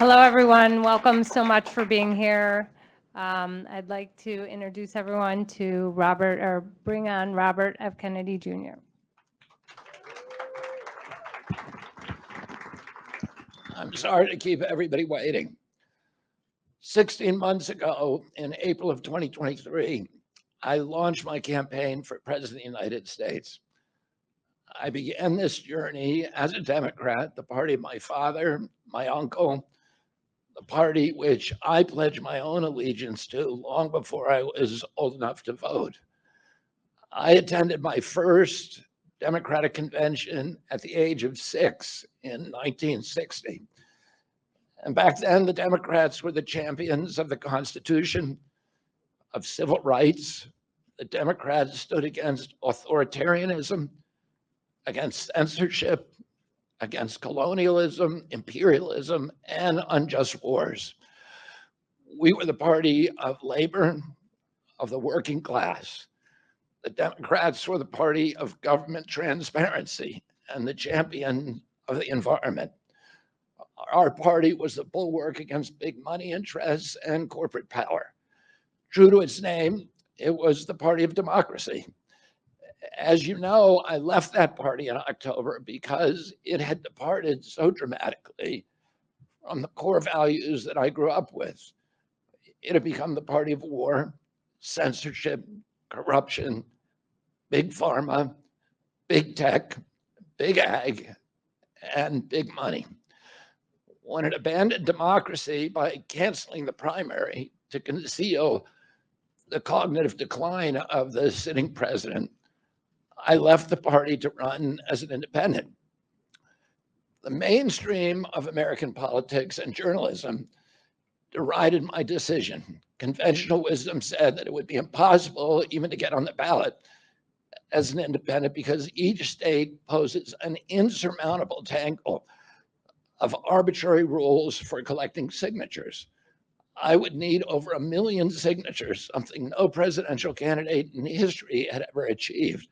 Hello, everyone. Welcome so much for being here. I'd like to introduce everyone to Robert, or bring on Robert F. Kennedy Jr. I'm sorry to keep everybody waiting. 16 months ago, in April of 2023, I launched my campaign for President of the United States. I began this journey as a Democrat, the party of my father, my uncle, the party which I pledged my own allegiance to long before I was old enough to vote. I attended my first Democratic convention at the age of 6 in 1960. And back then, the Democrats were the champions of the Constitution, of civil rights. The Democrats stood against authoritarianism, against censorship, against colonialism, imperialism, and unjust wars. We were the party of labor, of the working class. The Democrats were the party of government transparency and the champion of the environment. Our party was the bulwark against big money interests and corporate power. True to its name, it was the party of democracy. As you know, I left that party in October because it had departed so dramatically from the core values that I grew up with. It had become the party of war, censorship, corruption, big pharma, big tech, big ag, and big money. When it abandoned democracy by canceling the primary to conceal the cognitive decline of the sitting president, I left the party to run as an independent. The mainstream of American politics and journalism derided my decision. Conventional wisdom said that it would be impossible even to get on the ballot as an independent because each state poses an insurmountable tangle of arbitrary rules for collecting signatures. I would need over 1 million signatures, something no presidential candidate in history had ever achieved.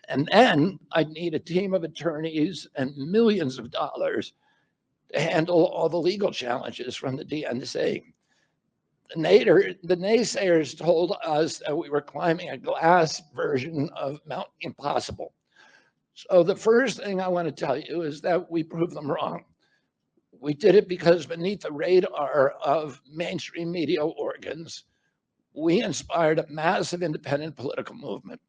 And then I'd need a team of attorneys and millions of dollars to handle all the legal challenges from the DNC. The naysayers told us that we were climbing a glass version of Mount Impossible. So the first thing I want to tell you is that we proved them wrong. We did it because beneath the radar of mainstream media organs, we inspired a massive independent political movement.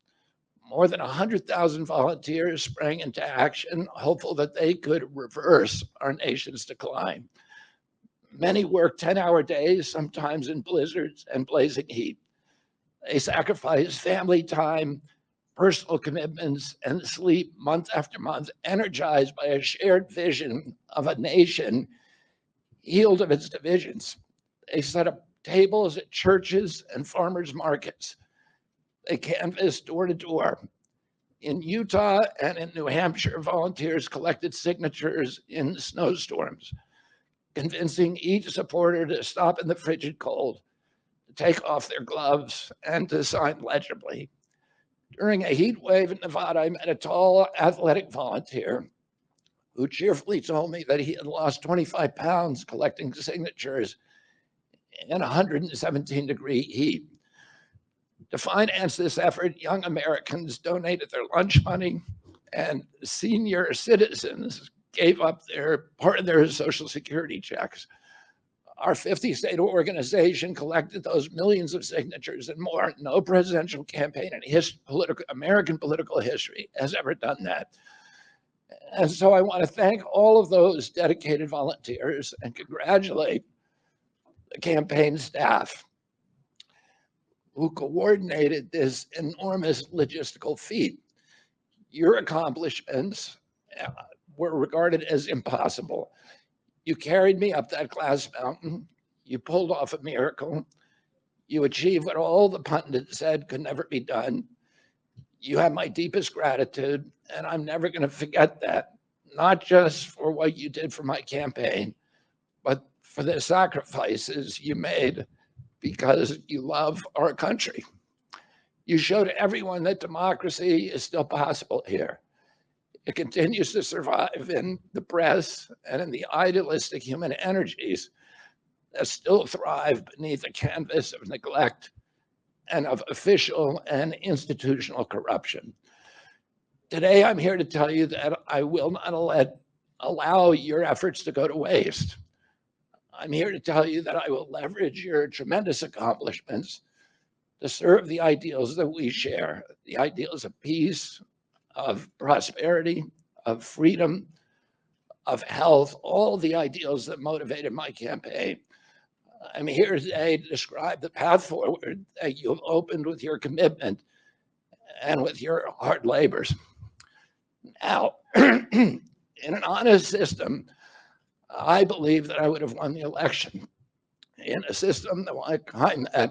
More than 100,000 volunteers sprang into action, hopeful that they could reverse our nation's decline. Many worked 10-hour days, sometimes in blizzards and blazing heat. They sacrificed family time, personal commitments, and sleep month after month, energized by a shared vision of a nation healed of its divisions. They set up tables at churches and farmers markets. They canvassed door to door. In Utah and in New Hampshire, volunteers collected signatures in snowstorms, convincing each supporter to stop in the frigid cold, to take off their gloves, and to sign legibly. During a heat wave in Nevada, I met a tall, athletic volunteer who cheerfully told me that he had lost 25 pounds collecting signatures in 117-degree heat. To finance this effort, young Americans donated their lunch money, and senior citizens gave up part of their Social Security checks. Our 50-state organization collected those millions of signatures and more. No presidential campaign in American political history has ever done that. And so I want to thank all of those dedicated volunteers and congratulate the campaign staff who coordinated this enormous logistical feat. Your accomplishments were regarded as impossible. You carried me up that glass mountain. You pulled off a miracle. You achieved what all the pundits said could never be done. You have my deepest gratitude, and I'm never going to forget that, not just for what you did for my campaign, but for the sacrifices you made because you love our country. You showed everyone that democracy is still possible here. It continues to survive in the press and in the idealistic human energies that still thrive beneath the canvas of neglect and of official and institutional corruption. Today, I'm here to tell you that I will not allow your efforts to go to waste. I'm here to tell you that I will leverage your tremendous accomplishments to serve the ideals that we share, the ideals of peace, of prosperity, of freedom, of health, all the ideals that motivated my campaign. I'm here today to describe the path forward that you have opened with your commitment and with your hard labors. Now, in an honest system, I believe that I would have won the election. In a system the kind that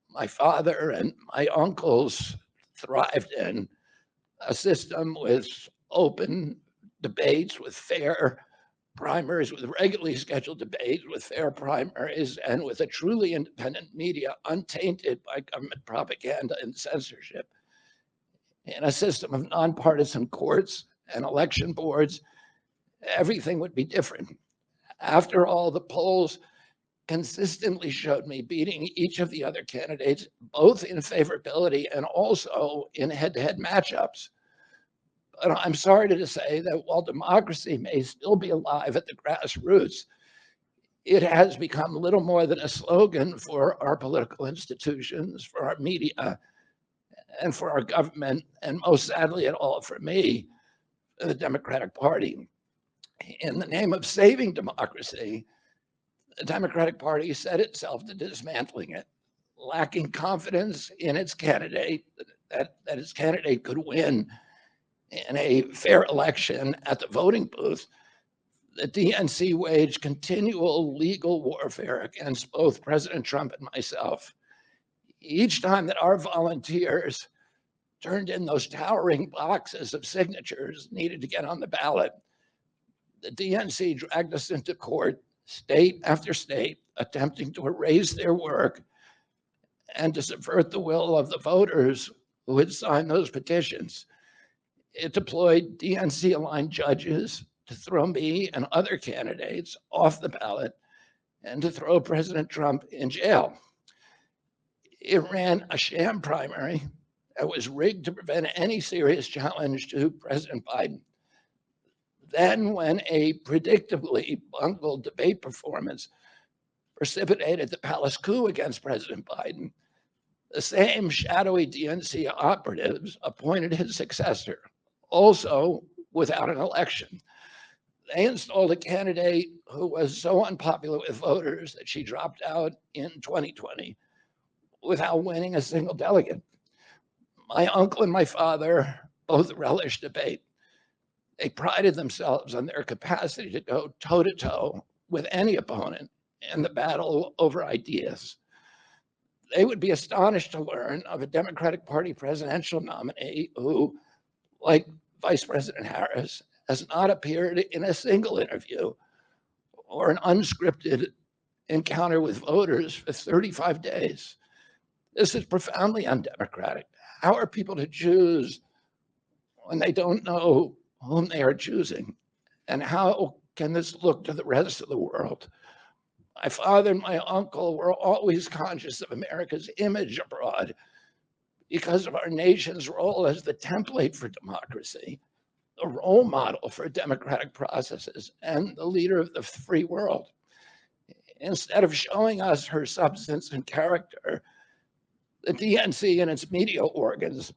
my father and my uncles thrived in, a system with open debates, with fair primaries, with regularly scheduled debates, with fair primaries, and with a truly independent media untainted by government propaganda and censorship. In a system of nonpartisan courts and election boards, everything would be different. After all, the polls consistently showed me beating each of the other candidates, both in favorability and also in head-to-head matchups. But I'm sorry to say that while democracy may still be alive at the grassroots, it has become little more than a slogan for our political institutions, for our media, and for our government, and most sadly at all for me, the Democratic Party. In the name of saving democracy, the Democratic Party set itself to dismantling it, lacking confidence in its candidate, that its candidate could win in a fair election at the voting booth. The DNC waged continual legal warfare against both President Trump and myself. Each time that our volunteers turned in those towering boxes of signatures needed to get on the ballot, the DNC dragged us into court, state after state, attempting to erase their work and to subvert the will of the voters who had signed those petitions. It deployed DNC-aligned judges to throw me and other candidates off the ballot and to throw President Trump in jail. It ran a sham primary that was rigged to prevent any serious challenge to President Biden. Then, when a predictably bungled debate performance precipitated the palace coup against President Biden, the same shadowy DNC operatives appointed his successor, also without an election. They installed a candidate who was so unpopular with voters that she dropped out in 2020 without winning a single delegate. My uncle and my father both relished debate. They prided themselves on their capacity to go toe to toe with any opponent in the battle over ideas. They would be astonished to learn of a Democratic Party presidential nominee who, like Vice President Harris, has not appeared in a single interview or an unscripted encounter with voters for 35 days. This is profoundly undemocratic. How are people to choose when they don't know whom they are choosing? And how can this look to the rest of the world? My father and my uncle were always conscious of America's image abroad because of our nation's role as the template for democracy, the role model for democratic processes, and the leader of the free world. Instead of showing us her substance and character, the DNC and its media organs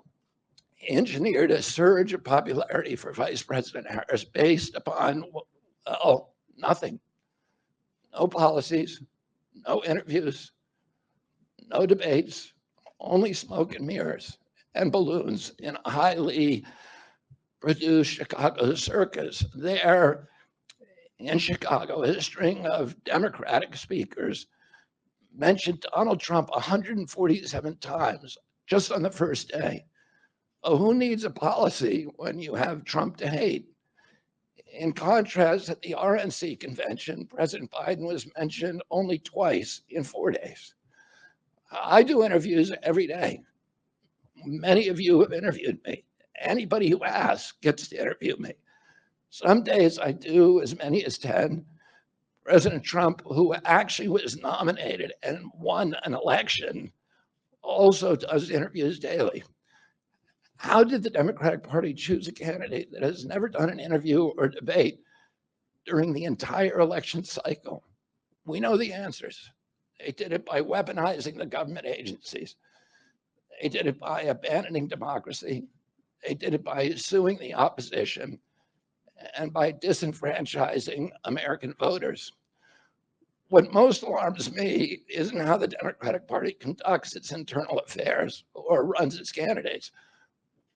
engineered a surge of popularity for Vice President Harris based upon, well, nothing. No policies, no interviews, no debates, only smoke and mirrors and balloons in a highly produced Chicago circus. There in Chicago, a string of Democratic speakers mentioned Donald Trump 147 times just on the first day. Oh, who needs a policy when you have Trump to hate? In contrast, at the RNC convention, President Biden was mentioned only twice in 4 days. I do interviews every day. Many of you have interviewed me, Anybody who asks gets to interview me. Some days I do as many as 10. President Trump, who actually was nominated and won an election, also does interviews daily. How did the Democratic Party choose a candidate that has never done an interview or debate during the entire election cycle? We know the answers. They did it by weaponizing the government agencies. They did it by abandoning democracy. They did it by suing the opposition and by disenfranchising American voters. What most alarms me isn't how the Democratic Party conducts its internal affairs or runs its candidates.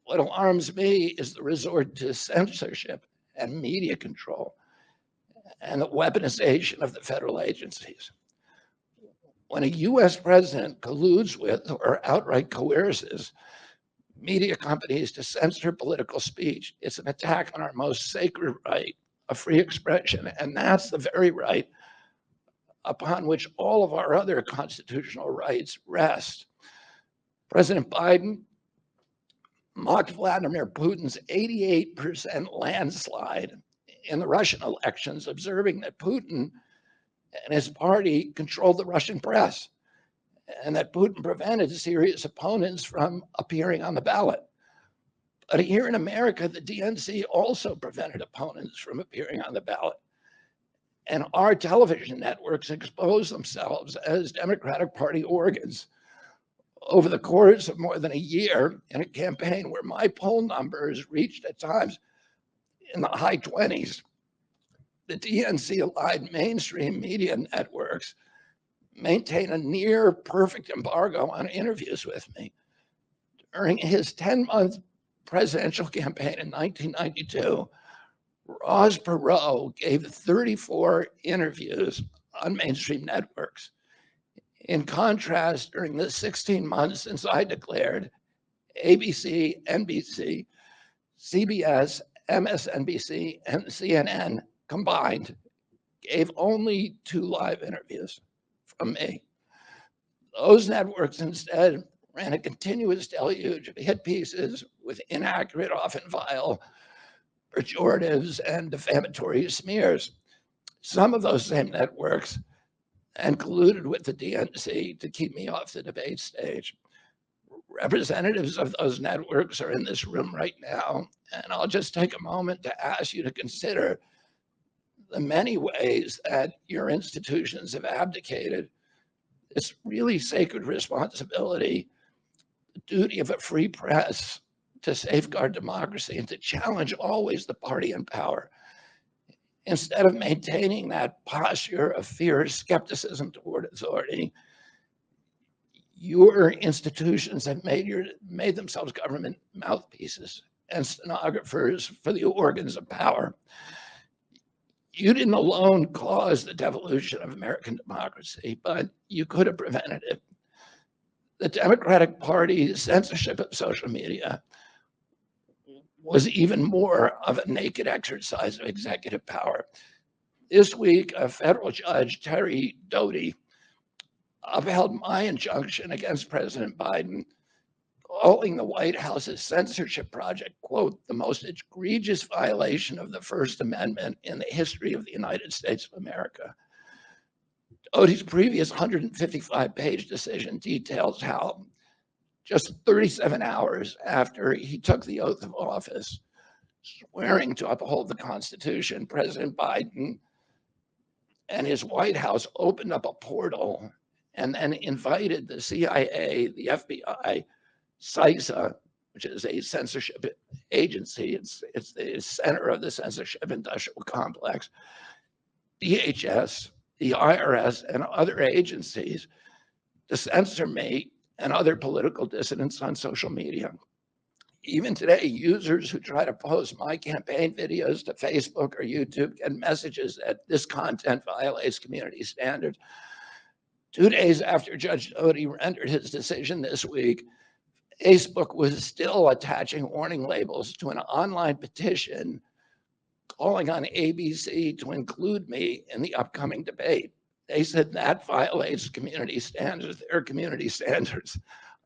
What alarms me is the resort to censorship and media control and the weaponization of the federal agencies. When a US president colludes with or outright coerces media companies to censor political speech, it's an attack on our most sacred right of free expression. And that's the very right upon which all of our other constitutional rights rest. President Biden mocked Vladimir Putin's 88% landslide in the Russian elections, observing that Putin and his party controlled the Russian press and that Putin prevented serious opponents from appearing on the ballot. But here in America, the DNC also prevented opponents from appearing on the ballot. And our television networks expose themselves as Democratic Party organs. Over the course of more than a year in a campaign where my poll numbers reached at times in the high 20s, the DNC aligned mainstream media networks maintain a near perfect embargo on interviews with me. During his 10-month presidential campaign in 1992, Ross Perot gave 34 interviews on mainstream networks. In contrast, during the 16 months since I declared, ABC, NBC, CBS, MSNBC, and CNN combined gave only 2 live interviews from me. Those networks instead ran a continuous deluge of hit pieces with inaccurate, often vile, pejoratives and defamatory smears. Some of those same networks and colluded with the DNC to keep me off the debate stage. Representatives of those networks are in this room right now, and I'll just take a moment to ask you to consider the many ways that your institutions have abdicated this really sacred responsibility, the duty of a free press to safeguard democracy and to challenge always the party in power. Instead of maintaining that posture of fear, skepticism toward authority, your institutions have made themselves government mouthpieces and stenographers for the organs of power. You didn't alone cause the devolution of American democracy, but you could have prevented it. The Democratic Party's censorship of social media was even more of a naked exercise of executive power. This week, a federal judge, Terry Doty, upheld my injunction against President Biden, calling the White House's censorship project, quote, the most egregious violation of the First Amendment in the history of the United States of America. Doty's previous 155-page decision details how just 37 hours after he took the oath of office, swearing to uphold the Constitution, President Biden and his White House opened up a portal and then invited the CIA, the FBI, CISA, which is a censorship agency, it's the center of the censorship industrial complex, DHS, the IRS, and other agencies to censor me and other political dissidents on social media. Even today, users who try to post my campaign videos to Facebook or YouTube get messages that this content violates community standards. 2 days after Judge Doty rendered his decision this week, Facebook was still attaching warning labels to an online petition calling on ABC to include me in the upcoming debate. They said that violates community standards, their community standards.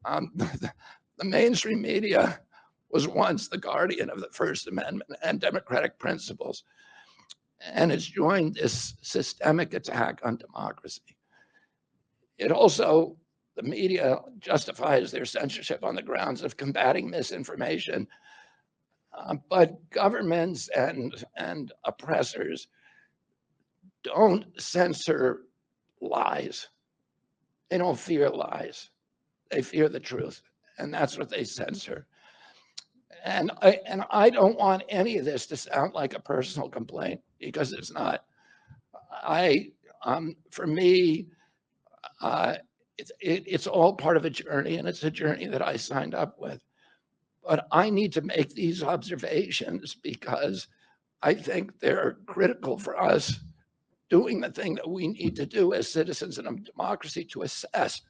The mainstream media was once the guardian of the First Amendment and democratic principles, and has joined this systemic attack on democracy. It also, the media justifies their censorship on the grounds of combating misinformation, but governments and oppressors don't censor lies. They don't fear lies. They fear the truth, and that's what they censor. And I don't want any of this to sound like a personal complaint, because it's not. I For me, it's all part of a journey, and it's a journey that I signed up with. But I need to make these observations because I think they're critical for us doing the thing that we need to do as citizens in a democracy to assess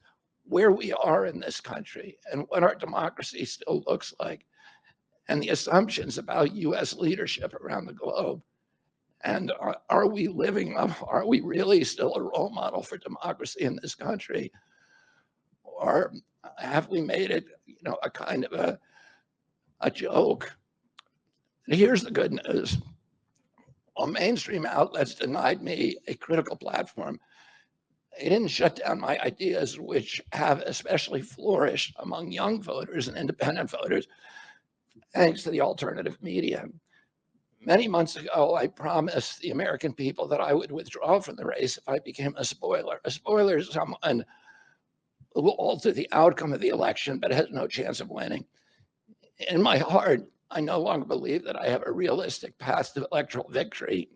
where we are in this country and what our democracy still looks like, and the assumptions about US leadership around the globe. And are we living up? Are we really still a role model for democracy in this country? Or have we made it, a kind of a joke? And here's the good news. While mainstream outlets denied me a critical platform, they didn't shut down my ideas, which have especially flourished among young voters and independent voters, thanks to the alternative media. Many months ago, I promised the American people that I would withdraw from the race if I became a spoiler. A spoiler is someone who will alter the outcome of the election but has no chance of winning. In my heart, I no longer believe that I have a realistic path to electoral victory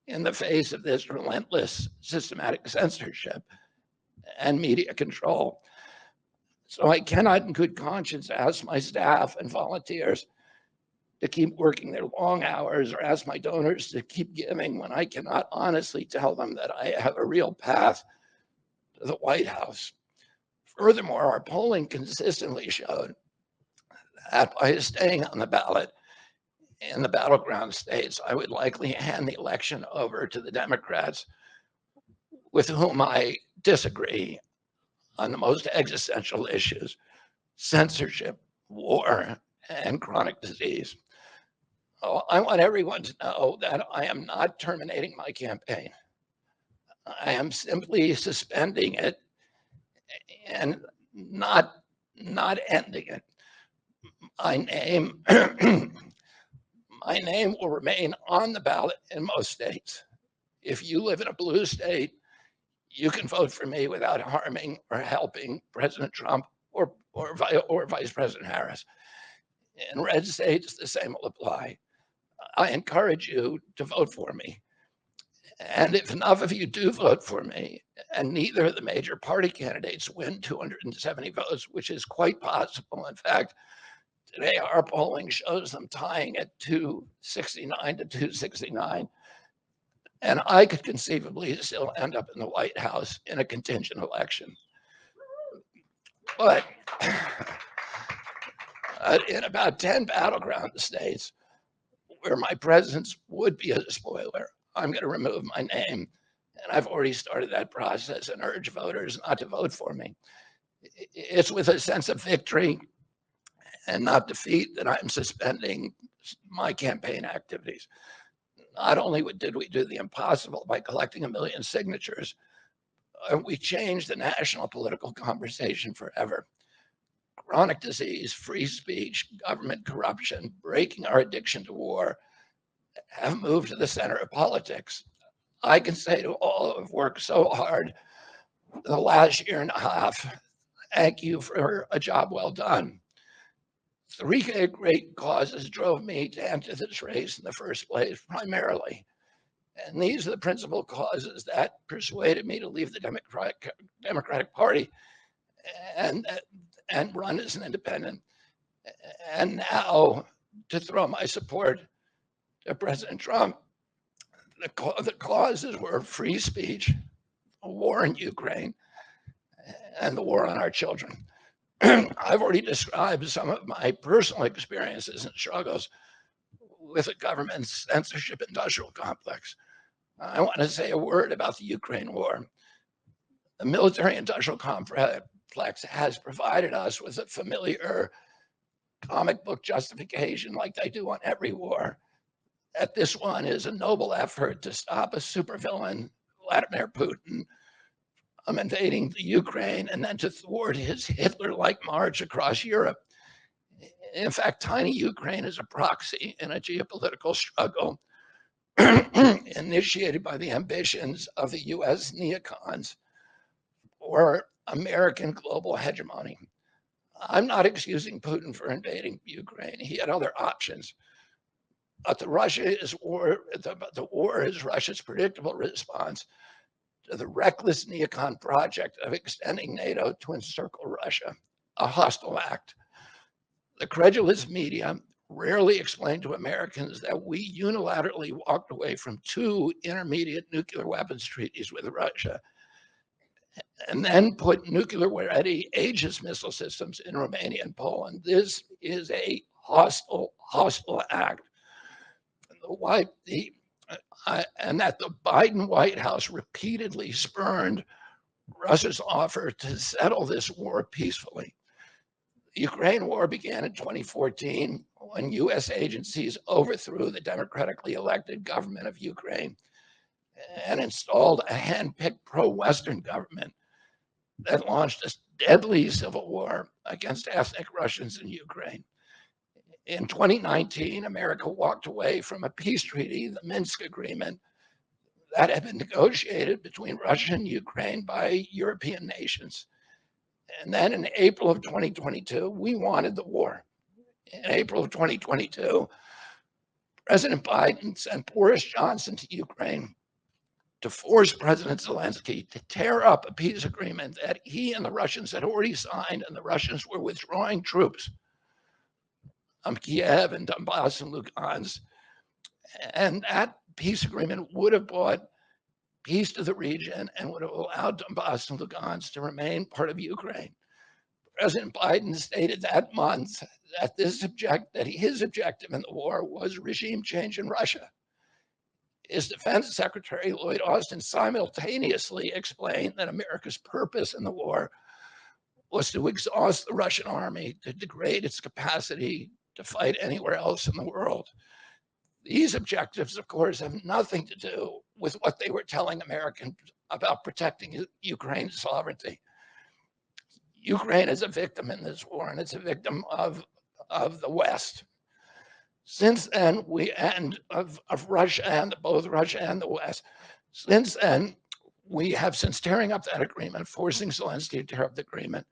in the face of this relentless systematic censorship and media control. So I cannot in good conscience ask my staff and volunteers to keep working their long hours or ask my donors to keep giving when I cannot honestly tell them that I have a real path to the White House. Furthermore, our polling consistently showed that by staying on the ballot in the battleground states, I would likely hand the election over to the Democrats, with whom I disagree on the most existential issues: censorship, war, and chronic disease. Oh, I want everyone to know that I am not terminating my campaign. I am simply suspending it and not ending it. My name my name will remain on the ballot in most states. If you live in a blue state, you can vote for me without harming or helping President Trump or Vice President Harris. In red states, the same will apply. I encourage you to vote for me. And if enough of you do vote for me, and neither of the major party candidates win 270 votes, which is quite possible. In fact, today our polling shows them tying at 269 to 269. And I could conceivably still end up in the White House in a contingent election. But in about 10 battleground states where my presence would be a spoiler, I'm going to remove my name. And I've already started that process and urge voters not to vote for me. It's with a sense of victory and not defeat that I'm suspending my campaign activities. Not only did we do the impossible by collecting 1 million signatures, we changed the national political conversation forever. Chronic disease, free speech, government corruption, breaking our addiction to war have moved to the center of politics. I can say to all who have worked so hard the last year and a half, thank you for a job well done. 3 great causes drove me to enter this race in the first place, primarily. And these are the principal causes that persuaded me to leave the Democratic Party and, and run as an independent. And now to throw my support to President Trump. The causes were free speech, a war in Ukraine, and the war on our children. I've already described some of my personal experiences and struggles with the government's censorship industrial complex. I want to say a word about the Ukraine war. The military industrial complex has provided us with a familiar comic book justification like they do on every war, that this one is a noble effort to stop a supervillain, Vladimir Putin, invading the Ukraine and then to thwart his Hitler-like march across Europe. In fact, tiny Ukraine is a proxy in a geopolitical struggle initiated by the ambitions of the US neocons or American global hegemony. I'm not excusing Putin for invading Ukraine. He had other options. But the war is Russia's predictable response to the reckless neocon project of extending NATO to encircle Russia, a hostile act. The credulous media rarely explain to Americans that we unilaterally walked away from 2 intermediate nuclear weapons treaties with Russia and then put nuclear-ready Aegis missile systems in Romania and Poland. This is a hostile act. And that the Biden White House repeatedly spurned Russia's offer to settle this war peacefully. The Ukraine war began in 2014 when US agencies overthrew the democratically elected government of Ukraine and installed a hand-picked pro-Western government that launched a deadly civil war against ethnic Russians in Ukraine. In 2019, America walked away from a peace treaty, the Minsk Agreement, that had been negotiated between Russia and Ukraine by European nations. And then in April of 2022, we wanted the war. In April of 2022, President Biden sent Boris Johnson to Ukraine to force President Zelensky to tear up a peace agreement that he and the Russians had already signed, and the Russians were withdrawing troops from Kiev and Donbass and Lugansk. And that peace agreement would have brought peace to the region and would have allowed Donbass and Lugansk to remain part of Ukraine. President Biden stated that month that his objective in the war was regime change in Russia. His Defense Secretary, Lloyd Austin, simultaneously explained that America's purpose in the war was to exhaust the Russian army, to degrade its capacity to fight anywhere else in the world. These objectives, of course, have nothing to do with what they were telling Americans about protecting Ukraine's sovereignty. Ukraine is a victim in this war, and it's a victim of the West. Since then, of Russia and both Russia and the West. Since then, we have, since tearing up that agreement, forcing Zelensky to tear up the agreement,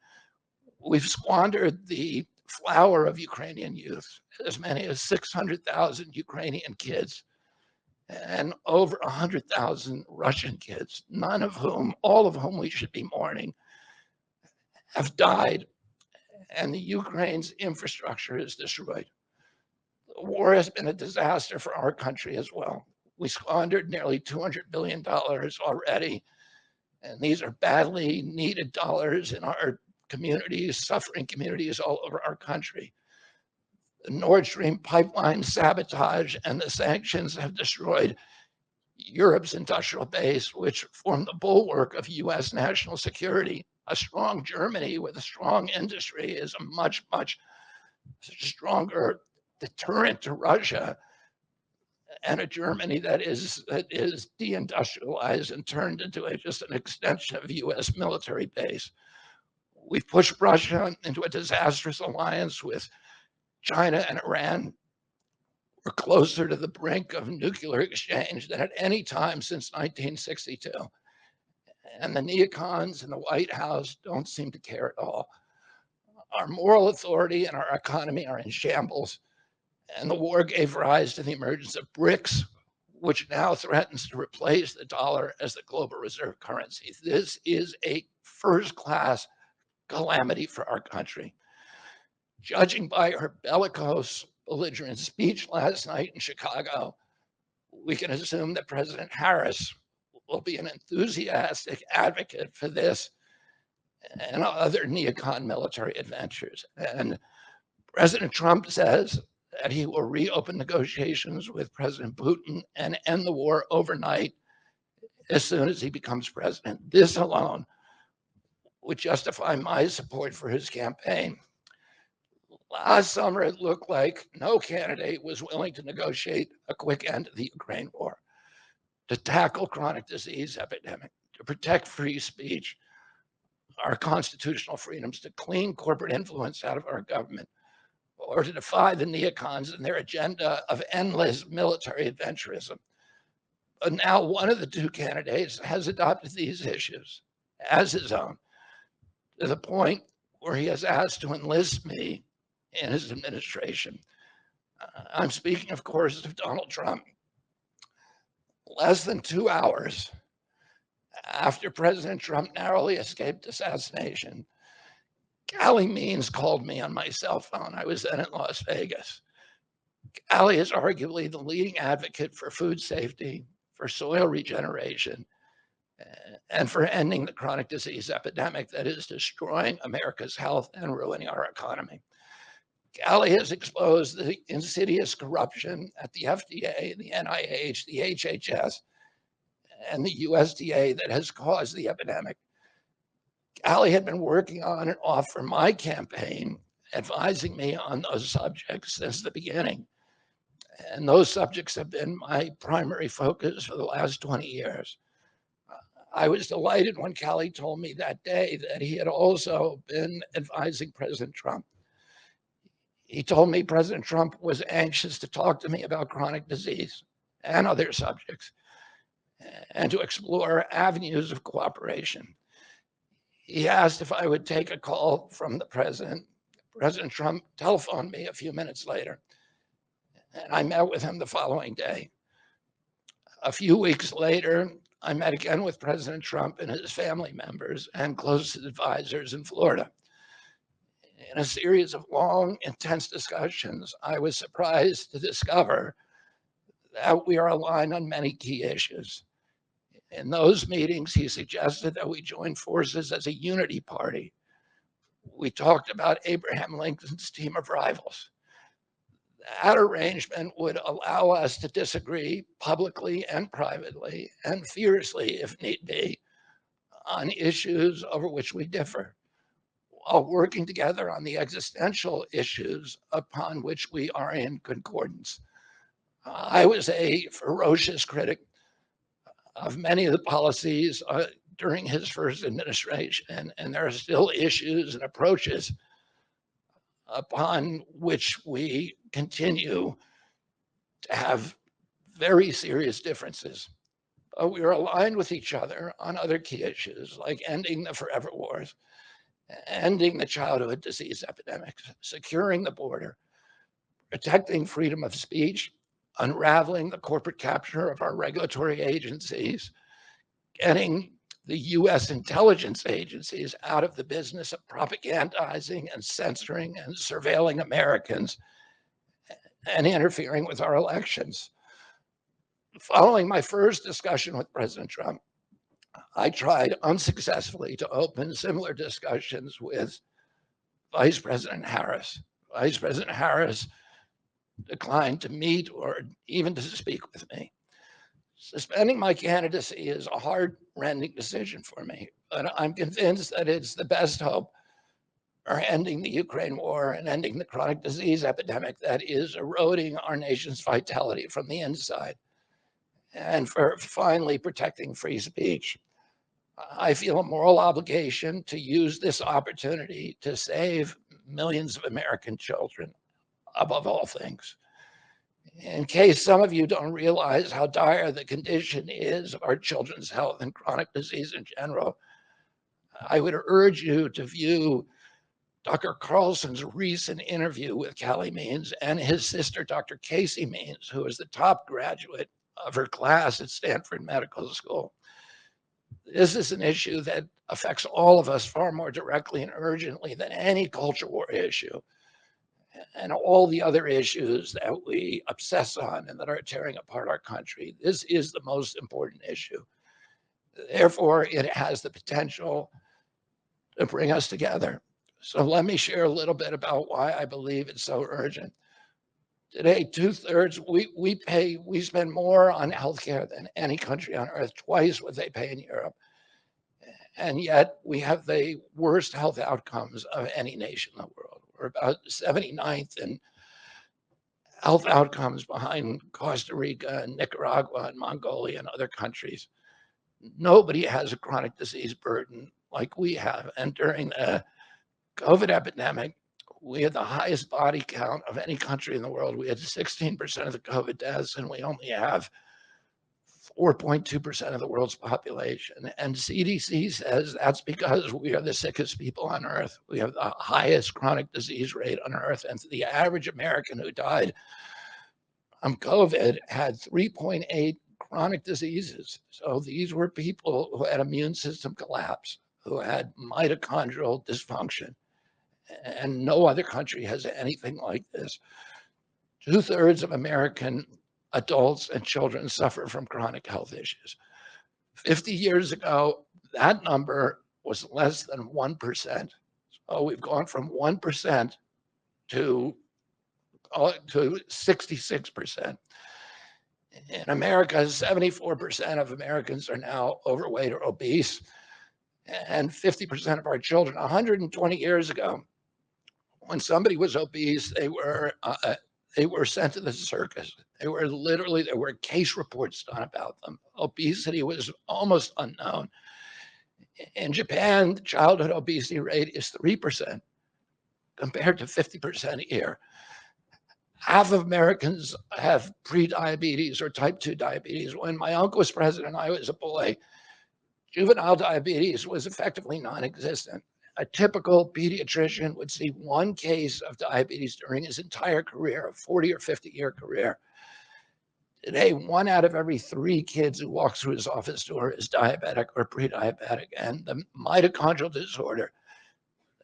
we've squandered the flower of Ukrainian youth, as many as 600,000 Ukrainian kids and over 100,000 Russian kids, all of whom we should be mourning, have died, and the Ukraine's infrastructure is destroyed. The war has been a disaster for our country as well. We squandered nearly $200 billion already, and these are badly needed dollars in our communities, suffering communities all over our country. The Nord Stream pipeline sabotage and the sanctions have destroyed Europe's industrial base, which formed the bulwark of US national security. A strong Germany with a strong industry is a much stronger deterrent to Russia, and a Germany that is deindustrialized and turned into just an extension of US military base. We've pushed Russia into a disastrous alliance with China and Iran. We're closer to the brink of nuclear exchange than at any time since 1962. And the neocons in the White House don't seem to care at all. Our moral authority and our economy are in shambles. And the war gave rise to the emergence of BRICS, which now threatens to replace the dollar as the global reserve currency. This is a first-class calamity for our country. Judging by her bellicose, belligerent speech last night in Chicago, we can assume that President Harris will be an enthusiastic advocate for this and other neocon military adventures. And President Trump says that he will reopen negotiations with President Putin and end the war overnight as soon as he becomes president. This alone would justify my support for his campaign. Last summer, it looked like no candidate was willing to negotiate a quick end to the Ukraine war, to tackle chronic disease epidemic, to protect free speech, our constitutional freedoms, to clean corporate influence out of our government, or to defy the neocons and their agenda of endless military adventurism. But now one of the two candidates has adopted these issues as his own, to the point where he has asked to enlist me in his administration. I'm speaking, of course, of Donald Trump. Less than 2 hours after President Trump narrowly escaped assassination, Callie Means called me on my cell phone. I was then in Las Vegas. Callie is arguably the leading advocate for food safety, for soil regeneration, and for ending the chronic disease epidemic that is destroying America's health and ruining our economy. Callie has exposed the insidious corruption at the FDA, the NIH, the HHS, and the USDA that has caused the epidemic. Callie had been working on and off for my campaign, advising me on those subjects since the beginning. And those subjects have been my primary focus for the last 20 years. I was delighted when Callie told me that day that he had also been advising President Trump. He told me President Trump was anxious to talk to me about chronic disease and other subjects and to explore avenues of cooperation. He asked if I would take a call from the president. President Trump telephoned me a few minutes later, and I met with him the following day. A few weeks later, I met again with President Trump and his family members and closest advisors in Florida. In a series of long, intense discussions, I was surprised to discover that we are aligned on many key issues. In those meetings, he suggested that we join forces as a unity party. We talked about Abraham Lincoln's team of rivals. That arrangement would allow us to disagree publicly and privately and fiercely, if need be, on issues over which we differ, while working together on the existential issues upon which we are in concordance. I was a ferocious critic of many of the policies during his first administration, and there are still issues and approaches upon which we continue to have very serious differences. But we are aligned with each other on other key issues like ending the forever wars, ending the childhood disease epidemics, securing the border, protecting freedom of speech, unraveling the corporate capture of our regulatory agencies, getting the US intelligence agencies out of the business of propagandizing and censoring and surveilling Americans and interfering with our elections. Following my first discussion with President Trump, I tried unsuccessfully to open similar discussions with Vice President Harris. Vice President Harris declined to meet or even to speak with me. Suspending my candidacy is a heart-rending decision for me, but I'm convinced that it's the best hope for ending the Ukraine war and ending the chronic disease epidemic that is eroding our nation's vitality from the inside, and for finally protecting free speech. I feel a moral obligation to use this opportunity to save millions of American children above all things. In case some of you don't realize how dire the condition is of our children's health and chronic disease in general, I would urge you to view Dr. Carlson's recent interview with Callie Means and his sister, Dr. Casey Means, who is the top graduate of her class at Stanford Medical School. This is an issue that affects all of us far more directly and urgently than any culture war issue and all the other issues that we obsess on and that are tearing apart our country. This is the most important issue. Therefore, it has the potential to bring us together. So let me share a little bit about why I believe it's so urgent. Today, 2/3, we spend more on healthcare than any country on earth, twice what they pay in Europe. And yet we have the worst health outcomes of any nation in the world. We're about 79th in health outcomes behind Costa Rica and Nicaragua and Mongolia and other countries. Nobody has a chronic disease burden like we have. And during the COVID epidemic, we had the highest body count of any country in the world. We had 16% of the COVID deaths, and we only have 4.2% of the world's population. And CDC says that's because we are the sickest people on earth. We have the highest chronic disease rate on earth. And the average American who died from COVID had 3.8 chronic diseases. So these were people who had immune system collapse, who had mitochondrial dysfunction. And no other country has anything like this. 2/3 of American adults and children suffer from chronic health issues. 50 years ago, that number was less than 1%. So we've gone from 1% to 66%. In America, 74% of Americans are now overweight or obese, and 50% of our children. 120 years ago, when somebody was obese, they were sent to the circus. There were case reports done about them. Obesity was almost unknown. In Japan, the childhood obesity rate is 3% compared to 50% here. Half of Americans have pre-diabetes or type 2 diabetes. When my uncle was president and I was a boy, juvenile diabetes was effectively non-existent. A typical pediatrician would see one case of diabetes during his entire career, a 40 or 50-year career. Today, 1 out of every 3 kids who walks through his office door is diabetic or pre-diabetic. And the mitochondrial disorder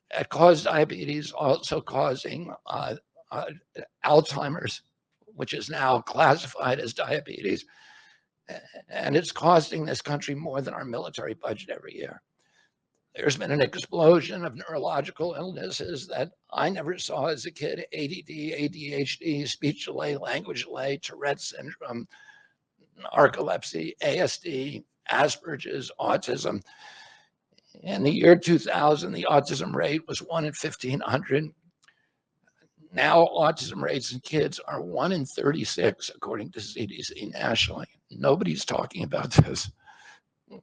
that caused diabetes also causing Alzheimer's, which is now classified as diabetes. And it's costing this country more than our military budget every year. There's been an explosion of neurological illnesses that I never saw as a kid: ADD, ADHD, speech delay, language delay, Tourette's syndrome, narcolepsy, ASD, Asperger's, autism. In the year 2000, the autism rate was 1 in 1,500. Now, autism rates in kids are 1 in 36, according to CDC nationally. Nobody's talking about this.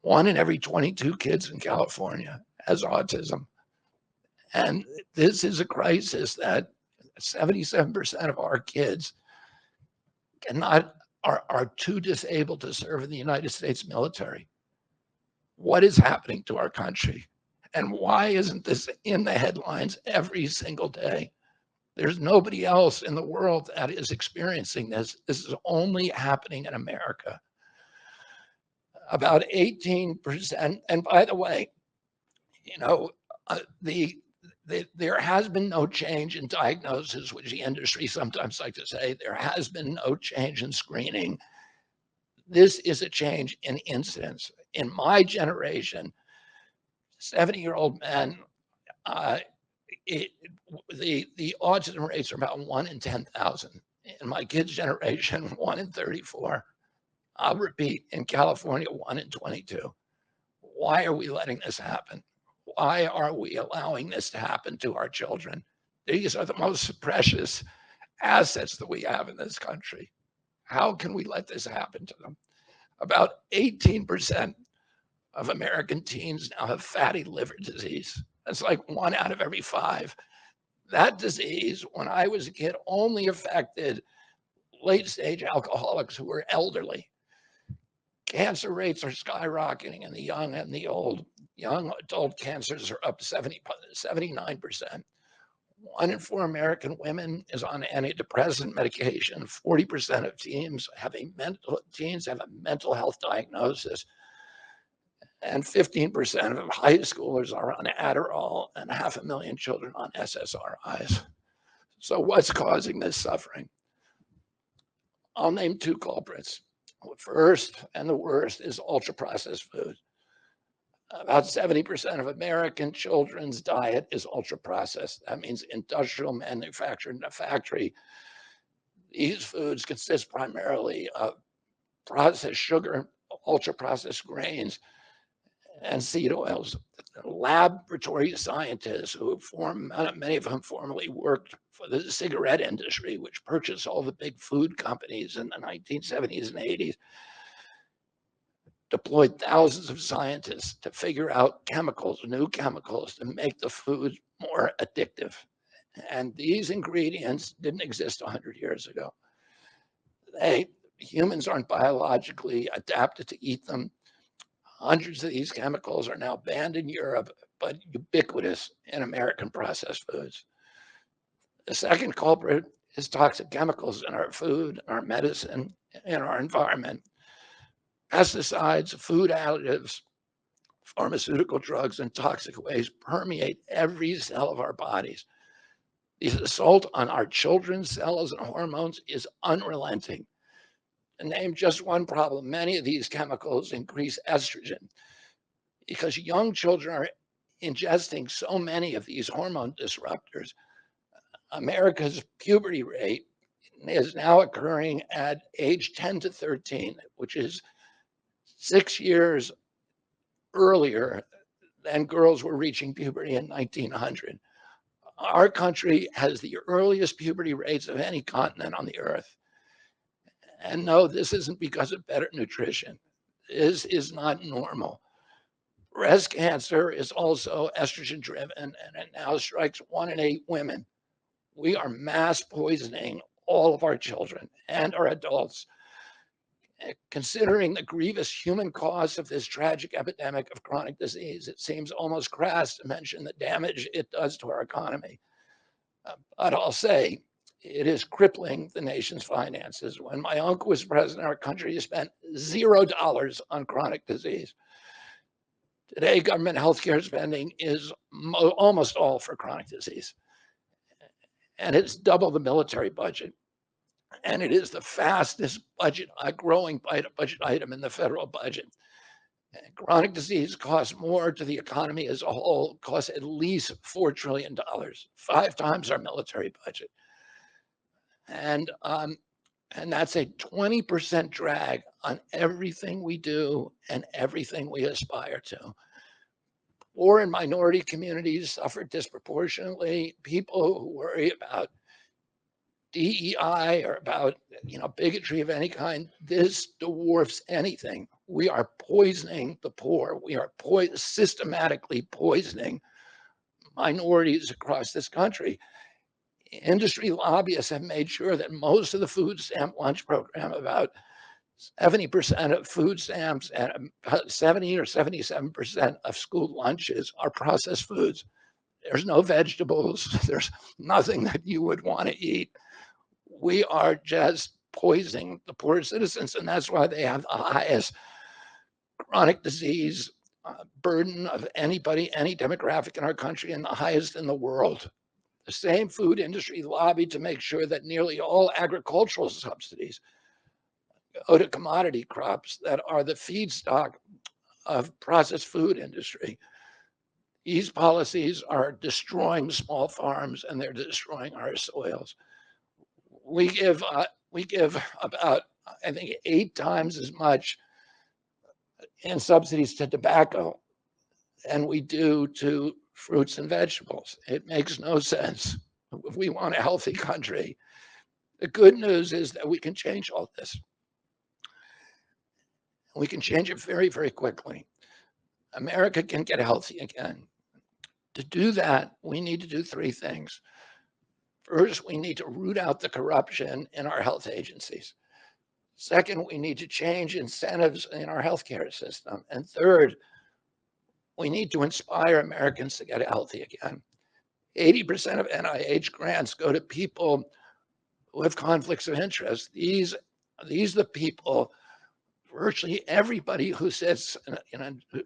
1 in every 22 kids in California has autism. And this is a crisis that 77% of our kids are too disabled to serve in the United States military. What is happening to our country? And why isn't this in the headlines every single day? There's nobody else in the world that is experiencing this. This is only happening in America. About 18%, and by the way, you know, there has been no change in diagnosis, which the industry sometimes like to say. There has been no change in screening. This is a change in incidence. In my generation, 70-year-old men, the autism rates are about 1 in 10,000. In my kids' generation, 1 in 34. I'll repeat, in California, 1 in 22. Why are we letting this happen? Why are we allowing this to happen to our children? These are the most precious assets that we have in this country. How can we let this happen to them? About 18% of American teens now have fatty liver disease. That's like 1 out of every 5. That disease, when I was a kid, only affected late-stage alcoholics who were elderly. Cancer rates are skyrocketing in the young and the old. Young adult cancers are up 79%. 1 in 4 American women is on antidepressant medication. 40% of teens have a mental health diagnosis. And 15% of high schoolers are on Adderall, and 500,000 children on SSRIs. So what's causing this suffering? I'll name 2 culprits. First, and the worst, is ultra-processed food. About 70% of American children's diet is ultra-processed. That means industrial, manufactured in a factory. These foods consist primarily of processed sugar, ultra-processed grains, and seed oils. Laboratory scientists many of whom formerly worked for the cigarette industry, which purchased all the big food companies in the 1970s and 80s, deployed thousands of scientists to figure out new chemicals to make the food more addictive. And these ingredients didn't exist 100 years ago. Humans aren't biologically adapted to eat them. Hundreds of these chemicals are now banned in Europe, but ubiquitous in American processed foods. The second culprit is toxic chemicals in our food, our medicine, in our environment. Pesticides, food additives, pharmaceutical drugs, and toxic waste permeate every cell of our bodies. The assault on our children's cells and hormones is unrelenting. To name just one problem, many of these chemicals increase estrogen because young children are ingesting so many of these hormone disruptors. America's puberty rate is now occurring at age 10 to 13, which is 6 years earlier than girls were reaching puberty in 1900. Our country has the earliest puberty rates of any continent on the earth. And no, this isn't because of better nutrition. This is not normal. Breast cancer is also estrogen driven, and it now strikes 1 in 8 women. We are mass poisoning all of our children and our adults. Considering the grievous human cost of this tragic epidemic of chronic disease, it seems almost crass to mention the damage it does to our economy. But I'll say it is crippling the nation's finances. When my uncle was president, our country spent $0 on chronic disease. Today, government healthcare spending is almost all for chronic disease, and it's double the military budget. And it is the fastest growing budget item in the federal budget. And chronic disease costs more to the economy as a whole, costs at least $4 trillion, 5 times our military budget. And that's a 20% drag on everything we do and everything we aspire to. Poor and minority communities suffer disproportionately. People who worry about DEI or about bigotry of any kind, this dwarfs anything. We are poisoning the poor. We are systematically poisoning minorities across this country. Industry lobbyists have made sure that most of the food stamp lunch program, about 70% of food stamps and 70 or 77% of school lunches are processed foods. There's no vegetables. There's nothing that you would want to eat. We are just poisoning the poor citizens, and that's why they have the highest chronic disease burden of anybody, any demographic in our country, and the highest in the world. The same food industry lobbied to make sure that nearly all agricultural subsidies go to commodity crops that are the feedstock of processed food industry. These policies are destroying small farms and they're destroying our soils. We give about, I think, 8 times as much in subsidies to tobacco than we do to fruits and vegetables. It makes no sense. If we want a healthy country, the good news is that we can change all this. We can change it very, very quickly. America can get healthy again. To do that, we need to do 3 things. First, we need to root out the corruption in our health agencies. Second, we need to change incentives in our healthcare system. And third, we need to inspire Americans to get healthy again. 80% of NIH grants go to people who have conflicts of interest. These are the people, virtually everybody who sits,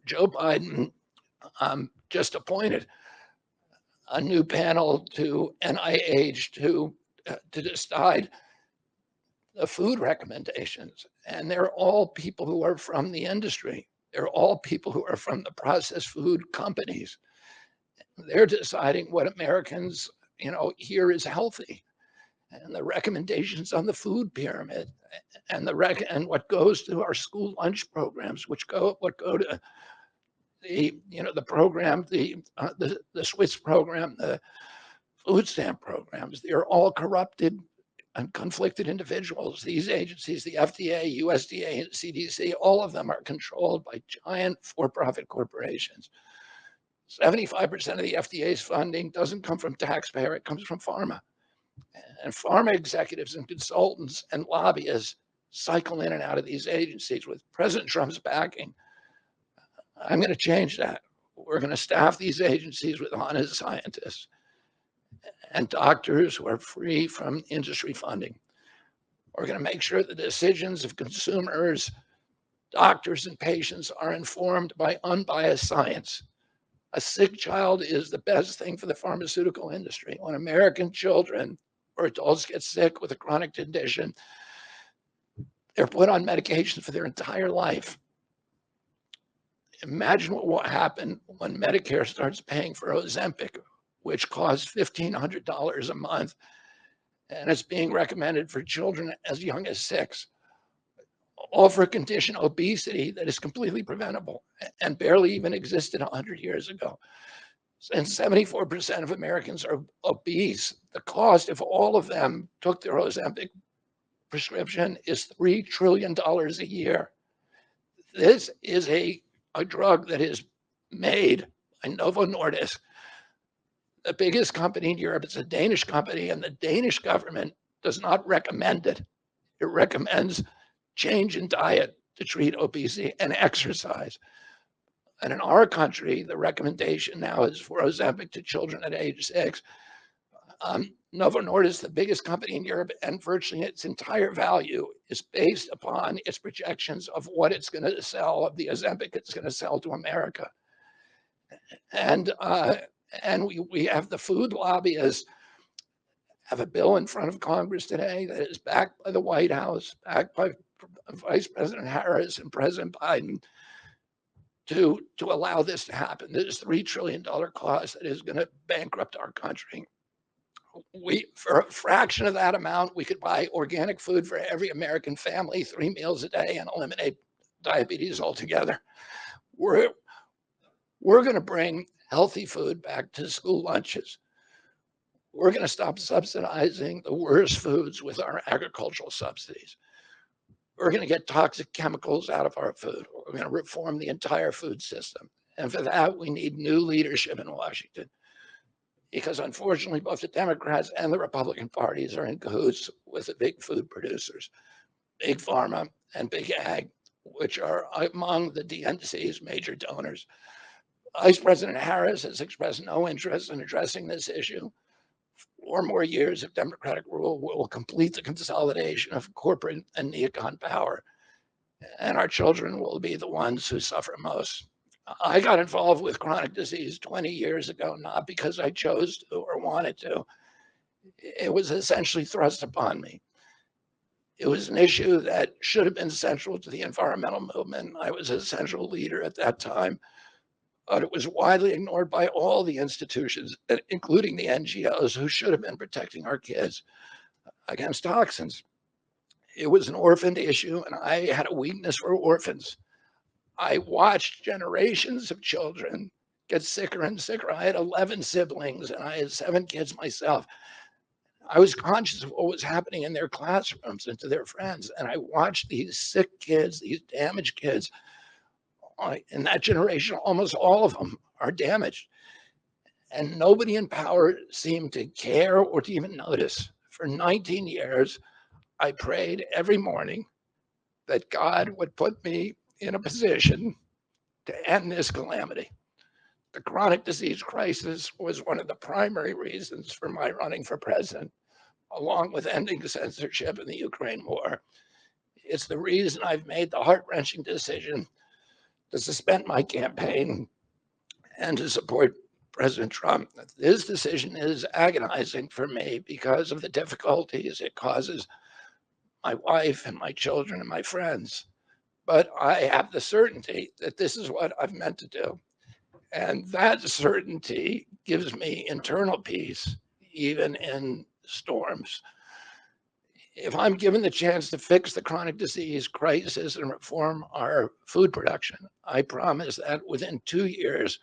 Joe Biden just appointed a new panel to NIH to decide the food recommendations. And they're all people who are from the industry. They're all people who are from the processed food companies. They're deciding what Americans, here is healthy. And the recommendations on the food pyramid and what goes to our school lunch programs, what go to the program, the Swiss program, the food stamp programs, they're all corrupted and conflicted individuals. These agencies, the FDA, USDA, and CDC, all of them are controlled by giant for-profit corporations. 75% of the FDA's funding doesn't come from taxpayer, it comes from pharma. And pharma executives and consultants and lobbyists cycle in and out of these agencies. With President Trump's backing, I'm going to change that. We're going to staff these agencies with honest scientists and doctors who are free from industry funding. We're going to make sure the decisions of consumers, doctors, and patients are informed by unbiased science. A sick child is the best thing for the pharmaceutical industry. When American children or adults get sick with a chronic condition, they're put on medication for their entire life. Imagine what will happen when Medicare starts paying for Ozempic, which costs $1,500 a month, and it's being recommended for children as young as 6, all for a condition, obesity, that is completely preventable and barely even existed 100 years ago. And 74% of Americans are obese. The cost, if all of them took their Ozempic prescription, is $3 trillion a year. This is a drug that is made by Novo Nordisk, the biggest company in Europe. It's a Danish company, and the Danish government does not recommend it. It recommends change in diet to treat obesity and exercise. And in our country, the recommendation now is for Ozempic to children at age 6. Novo Nordisk, the biggest company in Europe, and virtually its entire value is based upon its projections of what it's going to sell, of the Ozempic it's going to sell to America. And we have the food lobbyists have a bill in front of Congress today that is backed by the White House, backed by Vice President Harris and President Biden, to allow this to happen. This $3 trillion cost that is going to bankrupt our country. For a fraction of that amount, we could buy organic food for every American family, 3 meals a day, and eliminate diabetes altogether. We're going to bring healthy food back to school lunches. We're going to stop subsidizing the worst foods with our agricultural subsidies. We're going to get toxic chemicals out of our food. We're going to reform the entire food system. And for that, we need new leadership in Washington, because unfortunately, both the Democrats and the Republican parties are in cahoots with the big food producers, Big Pharma and Big Ag, which are among the DNC's major donors. Vice President Harris has expressed no interest in addressing this issue. 4 more years of Democratic rule will complete the consolidation of corporate and neocon power, and our children will be the ones who suffer most. I got involved with chronic disease 20 years ago, not because I chose to or wanted to. It was essentially thrust upon me. It was an issue that should have been central to the environmental movement. I was a central leader at that time, but it was widely ignored by all the institutions, including the NGOs, who should have been protecting our kids against toxins. It was an orphaned issue, and I had a weakness for orphans. I watched generations of children get sicker and sicker. I had 11 siblings, and I had 7 kids myself. I was conscious of what was happening in their classrooms and to their friends, and I watched these sick kids, these damaged kids. In that generation, almost all of them are damaged. And nobody in power seemed to care or to even notice. For 19 years, I prayed every morning that God would put me in a position to end this calamity. The chronic disease crisis was one of the primary reasons for my running for president, along with ending censorship in the Ukraine war. It's the reason I've made the heart-wrenching decision to suspend my campaign and to support President Trump. This decision is agonizing for me because of the difficulties it causes my wife and my children and my friends. But I have the certainty that this is what I've meant to do. And that certainty gives me internal peace, even in storms. If I'm given the chance to fix the chronic disease crisis and reform our food production, I promise that within 2 years,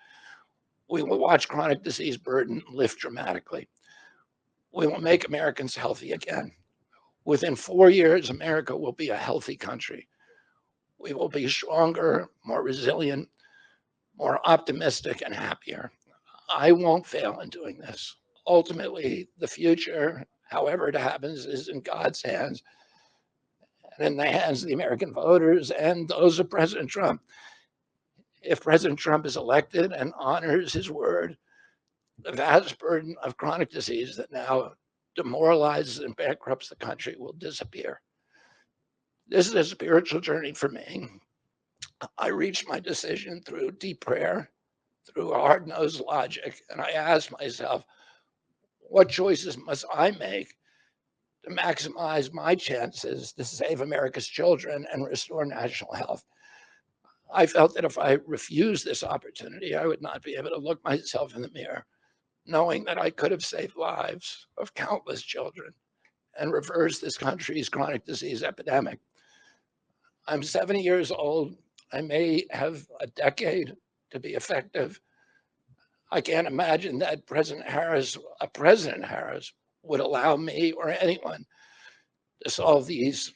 we will watch chronic disease burden lift dramatically. We will make Americans healthy again. Within 4 years, America will be a healthy country. We will be stronger, more resilient, more optimistic, and happier. I won't fail in doing this. Ultimately, the future, however it happens, is in God's hands and in the hands of the American voters and those of President Trump. If President Trump is elected and honors his word, the vast burden of chronic disease that now demoralizes and bankrupts the country will disappear. This is a spiritual journey for me. I reached my decision through deep prayer, through hard-nosed logic, and I asked myself, what choices must I make to maximize my chances to save America's children and restore national health? I felt that if I refused this opportunity, I would not be able to look myself in the mirror, knowing that I could have saved lives of countless children and reversed this country's chronic disease epidemic. I'm 70 years old. I may have a decade to be effective. I can't imagine that President Harris would allow me or anyone to solve these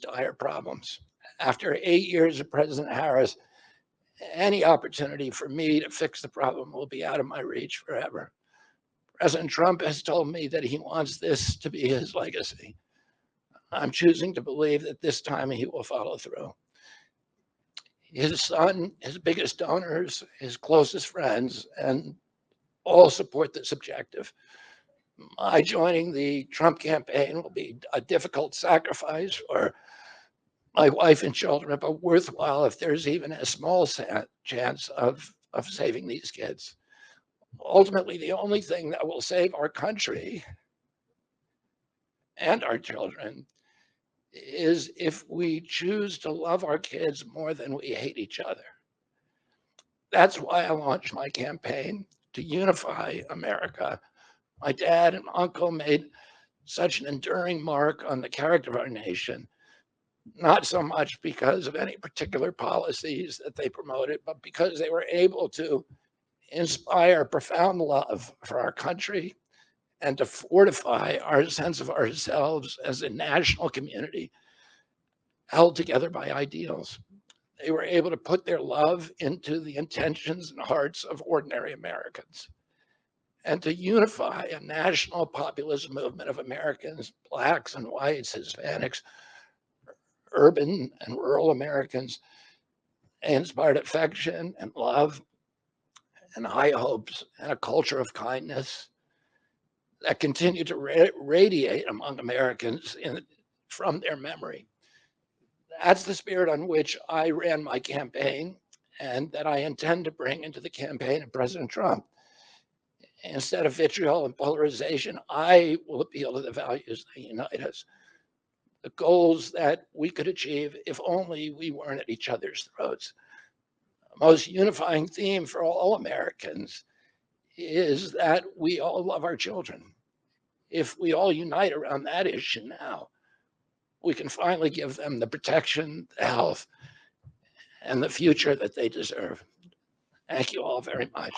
dire problems. After 8 years of President Harris, any opportunity for me to fix the problem will be out of my reach forever. President Trump has told me that he wants this to be his legacy. I'm choosing to believe that this time he will follow through. His son, his biggest donors, his closest friends, and all support this objective. My joining the Trump campaign will be a difficult sacrifice for my wife and children, but worthwhile if there's even a small chance of saving these kids. Ultimately, the only thing that will save our country and our children is if we choose to love our kids more than we hate each other. That's why I launched my campaign to unify America. My dad and uncle made such an enduring mark on the character of our nation, not so much because of any particular policies that they promoted, but because they were able to inspire profound love for our country and to fortify our sense of ourselves as a national community held together by ideals. They were able to put their love into the intentions and hearts of ordinary Americans and to unify a national populist movement of Americans, Blacks and whites, Hispanics, urban and rural Americans. They inspired affection and love and high hopes and a culture of kindness that continue to radiate among Americans from their memory. That's the spirit on which I ran my campaign and that I intend to bring into the campaign of President Trump. Instead of vitriol and polarization, I will appeal to the values that unite us, the goals that we could achieve if only we weren't at each other's throats. The most unifying theme for all Americans is that we all love our children. If we all unite around that issue now, we can finally give them the protection, the health, and the future that they deserve. Thank you all very much.